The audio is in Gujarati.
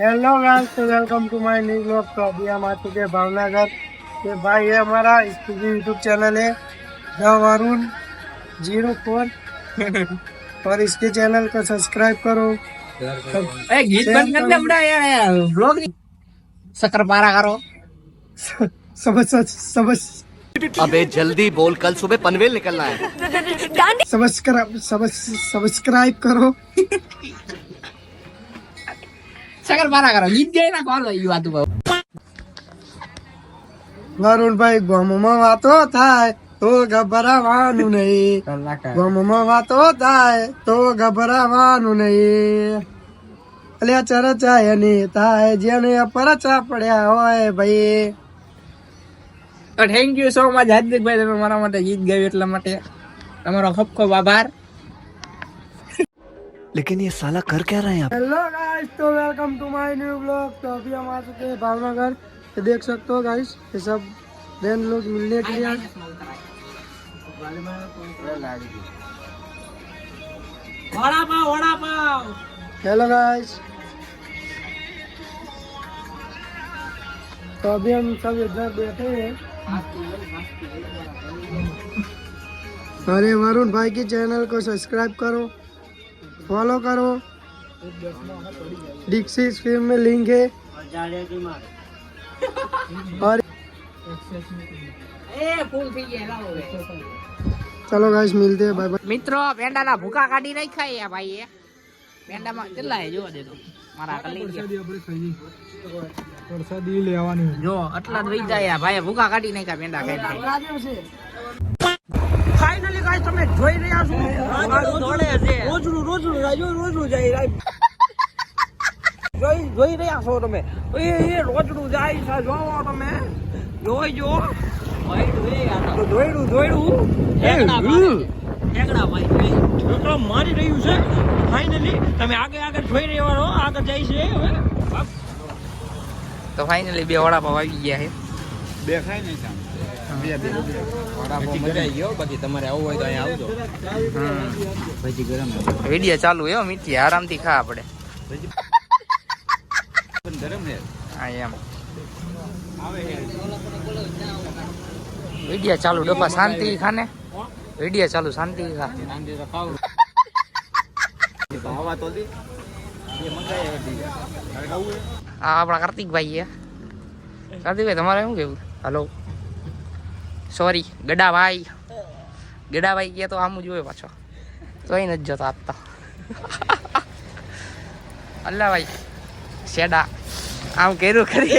हेलो गाइस, तो welcome to my new blog. तो अभी हम आ चुके हैं भावनगर। ये भाई है हमारा, इसकी यूट्यूब चैनल है द वरुण 04 और इसके चैनल को सब्सक्राइब करो। गीत बंद कर दे बड़ा यार, ब्लॉग शक्करपारा करो। समझ समझ अबे जल्दी बोल, कल सुबह पनवेल निकलना है। सब्सक्राइब करो। शक्करपारा करो, गीत गाय ना कॉल ये बात बा। વરુણભાઈ ગોમમાં વાતો થાય તો ગભરાવાનું નહીં, ગોમમાં વાતો થાય તો ગભરાવાનું નહીં. એટલે ચર્ચા એની થાય જેને પરચા પડ્યા હોય ભાઈ. થેન્ક યુ સો મચ હાર્દિકભાઈ, તમે મારા માટે ગીત ગાયું એટલા માટે તમારો ખૂબ ખૂબ આભાર. लेकिन ये साला कर क्या रहा है यहाँ? हेलो गाइस, तो welcome to my new blog. तो अभी हम आ चुके हैं भावनगर। तो देख सकते हो गाइस, ये सब बहन लोग मिलने के लिए. वड़ा पाव हेलो गाइस, तो अभी हम सब इधर बैठे हैं. अरे वरुण भाई की चैनल को सब्सक्राइब करो, फॉलो करो. डिस्क्रिप्शन में लिंक है. और ફૂલ થઈ ગયા હવે. चलो गाइस, मिलते हैं, बाय बाय. મિત્રો પેંડાના ભૂકા કાઢી નાખ્યા ભાઈ. પેંડામાં કેટલા હે જોવા દે તો મારા કલી પ્રસાદી લેવાની જો આટલા જ વઈ જાય ભાઈ. ભૂકા કાઢી નાખ્યા પેંડા ખાઈ. ફાઇનલી ગાઈસ તમે જોઈ રહ્યા છો દોડે છે રોજનું જાય જોઈ રહ્યા છો તમે. એ રોજનું જાય છે, જોવો તમે જોઈજો. મારી રહ્યું છે ફાઇનલી. તમે આગળ જોઈ રહ્યા છો, આગળ જાય છે હવે. તો ફાઇનલી બે વડાપાવ આવી ગયા છે. બે ખાઈ નહીં તમારે આવું હોય તો અહીંયા આવજો. પછી ગરમ વિડીયો ચાલુ હે મીઠી, આરામથી ખા આપણે. ગરમ છે હા એમ વિડીયો ચાલુ ડબ્બા શાંતિ ખાને. વિડીયો ચાલુ શાંતિ ખા. હવા તો દી આ આપણા કાર્તિકભાઈ છે. કાર્તિકભાઈ તમારે શું કેવું? હલો સોરી ગડાભાઈ કે તો આમ જોયો પાછો તોય નથી જતો આપતા. અલ્લા ભાઈ શેડા આમ કર્યું ખરી.